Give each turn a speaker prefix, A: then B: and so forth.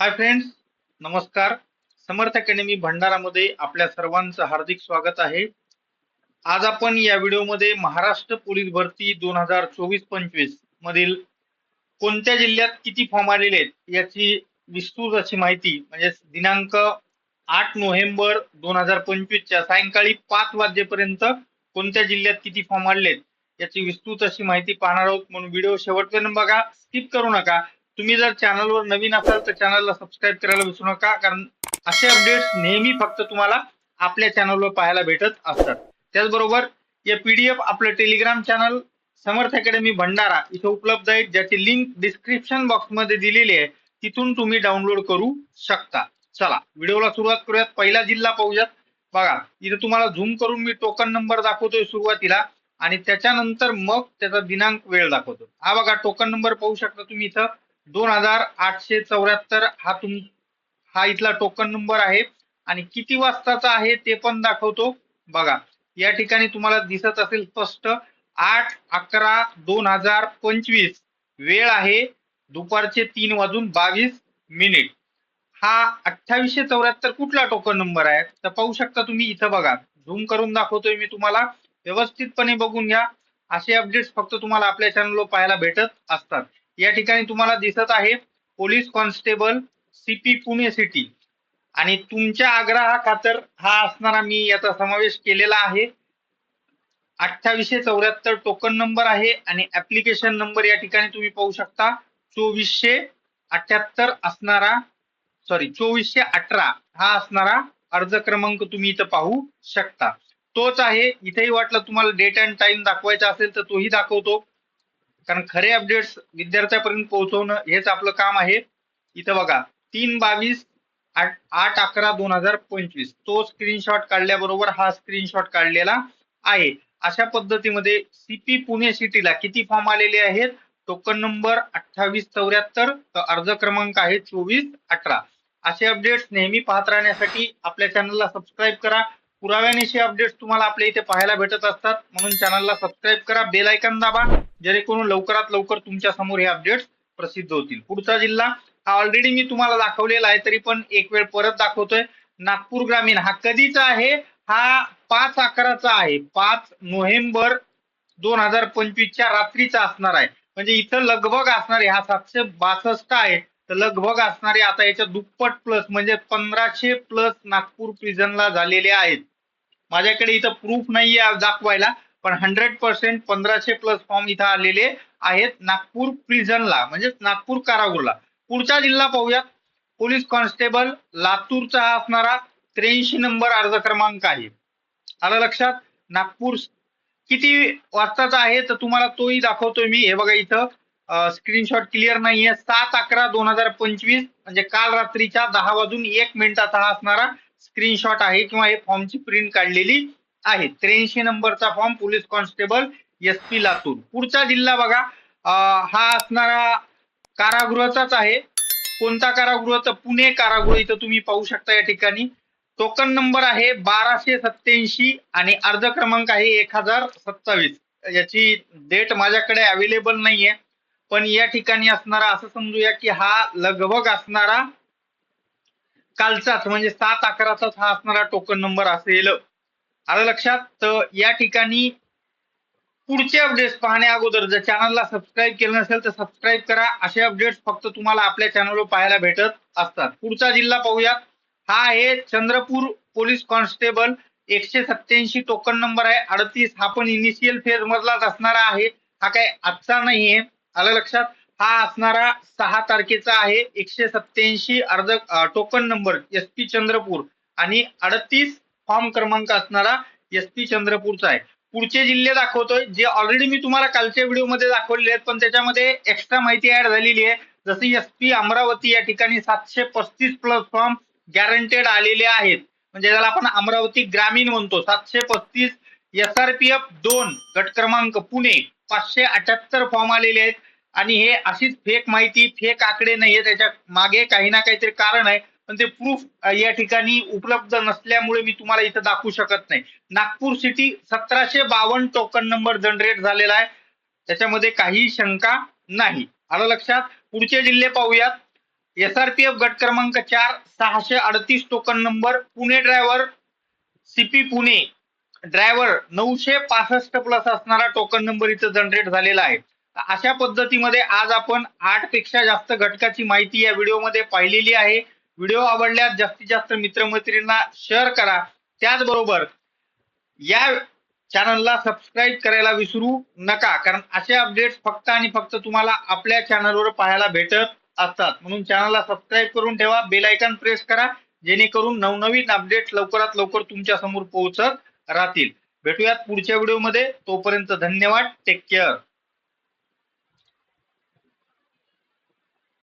A: Hi friends, नमस्कार. समर्थ academy भंडारामध्ये आपल्या सर्वांचं हार्दिक स्वागत आहे. आज आपण या व्हिडिओमध्ये महाराष्ट्र पोलीस भरती 2024-25 मधील कोणत्या जिल्ह्यात किती फॉर्म आलेले आहेत याची विस्तृत अशी माहिती म्हणजे दिनांक 8 नोव्हेंबर 2025 च्या सायंकाळी 5 वाजेपर्यंत कोणत्या जिल्ह्यात किती फॉर्म आलेले याची विस्तृत अशी माहिती पाहणार आहोत. म्हणून व्हिडिओ शेवटपर्यंत बघा, स्किप करू नका. तुम्ही जर चॅनलवर नवीन असाल तर चॅनलला सबस्क्राईब करायला विसरू नका, कारण असे अपडेट्स नेहमी फक्त तुम्हाला आपल्या चॅनलवर पाहायला भेटत असतात. त्याचबरोबर या पीडीएफ आपलं टेलिग्राम चॅनल समर्थ अकॅडमी भंडारा इथे उपलब्ध आहे, ज्याची लिंक डिस्क्रिप्शन बॉक्स मध्ये दिलेली आहे. तिथून तुम्ही डाउनलोड करू शकता. चला व्हिडिओला सुरुवात करूयात. पहिला जिल्हा पाहूयात. बघा, इथे तुम्हाला झूम करून मी टोकन नंबर दाखवतोय सुरुवातीला आणि त्याच्यानंतर मग त्याचा दिनांक वेळ दाखवतो. हा बघा टोकन नंबर पाहू शकता तुम्ही इथं 2874 हा इथला टोकन नंबर आहे आणि किती वाजताचा आहे ते पण दाखवतो. बघा या ठिकाणी तुम्हाला दिसत असेल स्पष्ट 8/11/2025 वेळ आहे दुपारचे 3:22. हा 2874 कुठला टोकन नंबर आहे तर पाहू शकता तुम्ही इथं. बघा झूम करून दाखवतोय मी तुम्हाला, व्यवस्थितपणे बघून घ्या. असे अपडेट्स फक्त तुम्हाला आपल्या चॅनलवर पाहायला भेटत असतात. या ठिकाणी तुम्हाला दिसत आहे police constable CP Pune city आणि तुमच्या आग्रहा खातर हा असणारा मी याचा समावेश केलेला आहे. 2874 टोकन नंबर आहे आणि ऍप्लिकेशन नंबर या ठिकाणी तुम्ही पाहू शकता 2478 असणारा 2418 हा असणारा अर्ज क्रमांक तुम्ही इथं पाहू शकता. तोच आहे. इथेही वाटलं तुम्हाला डेट अँड टाइम दाखवायचा असेल तर तोही दाखवतो, कारण खरे अपडेट्स विद्यार्थ्यापर्यंत पोहोचवणं हेच आपलं काम आहे. इथं बघा 3/22/8/11/2025 तो स्क्रीनशॉट काढल्याबरोबर हा स्क्रीनशॉट काढलेला आहे. अशा पद्धतीमध्ये सीपी पुणे सिटीला किती फॉर्म आलेले आहेत, टोकन नंबर 2874, अर्ज क्रमांक आहे 2418. असे अपडेट्स नेहमी पाहत राहण्यासाठी आपल्या चॅनलला सबस्क्राईब करा. पुराव्यानिशी अपडेट्स तुम्हाला आपल्या इथे पाहायला भेटत असतात, म्हणून चॅनलला सबस्क्राईब करा, बेल आयकॉन दाबा, जेणेकरून लवकरात लवकर तुमच्या समोर हे अपडेट्स प्रसिद्ध होतील. पुढचा जिल्हा हा ऑलरेडी मी तुम्हाला दाखवलेला आहे, तरी पण एक वेळ परत दाखवतोय. नागपूर ग्रामीण हा कधीचा आहे, हा 5/11चा आहे. 5 नोव्हेंबर 2025 च्या रात्रीचा असणार आहे. म्हणजे इथं लगभग असणारे हा 762 आहे, तर लगभग असणारे आता याच्या दुप्पट प्लस म्हणजे 1500 प्लस नागपूर प्रिझनला झालेले आहेत. माझ्याकडे इथं प्रूफ नाहीये दाखवायला, पण 100% 1500 प्लस फॉर्म इथं आलेले आहेत नागपूर प्रिझनला, म्हणजे नागपूर कारागृहाला. पुढचा जिल्हा पाहूयात. पोलीस कॉन्स्टेबल लातूरचा हा असणारा 83 नंबर अर्ज क्रमांक आहे. आलं लक्षात. नागपूर किती वाजताचा आहे तर तुम्हाला तोही दाखवतोय मी. हे बघा इथं स्क्रीनशॉट क्लिअर नाहीये. 7/11/2025 म्हणजे काल रात्रीच्या 10:01 हा असणारा स्क्रीनशॉट आहे किंवा हे फॉर्मची प्रिंट काढलेली आहे. 83 नंबरचा form police constable SP Latur. पुढचा जिल्हा बघा, हा असणारा कारागृहाचाच आहे. कोणता कारागृह तर पुणे कारागृह. इथं तुम्ही पाहू शकता या ठिकाणी टोकन नंबर आहे 1287 आणि अर्ज क्रमांक आहे 1027. याची डेट माझ्याकडे अवेलेबल नाहीये, पण या ठिकाणी असणारा असं समजूया की हा लगभग असणारा कालचाच म्हणजे 7/11चाच हा असणारा टोकन नंबर असेल. आलं लक्षात. तर या ठिकाणी पुढचे अपडेट्स पाहण्या अगोदर जर चॅनलला सबस्क्राईब केलं नसेल तर सबस्क्राईब करा. असे अपडेट्स फक्त तुम्हाला आपल्या चॅनलवर पाहायला भेटत असतात. पुढचा जिल्हा पाहूयात. हा आहे Chandrapur police constable 187 token number आहे 38. हा पण इनिशियल फेज मधलाच असणारा आहे, हा काय आजचा नाहीये. आलं लक्षात. हा असणारा 6 तारखेचा आहे. 187 अर्ज टोकन नंबर एसपी चंद्रपूर आणि 38 फॉर्म क्रमांक असणारा एसपी चंद्रपूरचा आहे. पुढचे जिल्हे दाखवतोय जे ऑलरेडी मी तुम्हाला कालच्या व्हिडिओमध्ये दाखवलेले आहेत, पण त्याच्यामध्ये एक्स्ट्रा माहिती ऍड झालेली आहे. जसं एसपी अमरावती या ठिकाणी 735 प्लस फॉर्म गॅरंटेड आलेले आहेत, म्हणजे ज्याला आपण अमरावती ग्रामीण म्हणतो. 735. एसआरपीएफ 2 गट क्रमांक पुणे 578 फॉर्म आलेले आहेत. आणि हे अशीच फेक माहिती, फेक आकडे नाहीये, त्याच्या मागे काही ना काहीतरी कारण आहे, पण ते प्रूफ या ठिकाणी उपलब्ध नसल्यामुळे मी तुम्हाला इथं दाखवू शकत नाही. Nagpur city 1752 token number generate झालेला आहे, त्याच्यामध्ये काही शंका नाही. आलं लक्षात. पुढचे जिल्हे पाहूयात. SRPF गट क्रमांक 4 638 token number Pune driver CP Pune driver 965 plus असणारा टोकन नंबर इथं जनरेट झालेला आहे. अशा पद्धतीमध्ये आज आपण 8 पेक्षा जास्त घटकाची माहिती या व्हिडिओमध्ये पाहिलेली आहे. व्हिडिओ आवडल्यास जास्तीत जास्त मित्रमैत्रिणींना शेअर करा. त्याचबरोबर या चॅनलला सबस्क्राईब करायला विसरू नका, कारण असे अपडेट्स फक्त आणि फक्त तुम्हाला आपल्या चॅनलवर पाहायला भेटत असतात. म्हणून चॅनलला सबस्क्राईब करून ठेवा, बेल आयकॉन प्रेस करा, जेणेकरून नवनवीन अपडेट्स लवकरात लवकर तुमच्या समोर पोहोचत राहतील. भेटूयात पुढच्या व्हिडिओमध्ये. तोपर्यंत धन्यवाद. Take care.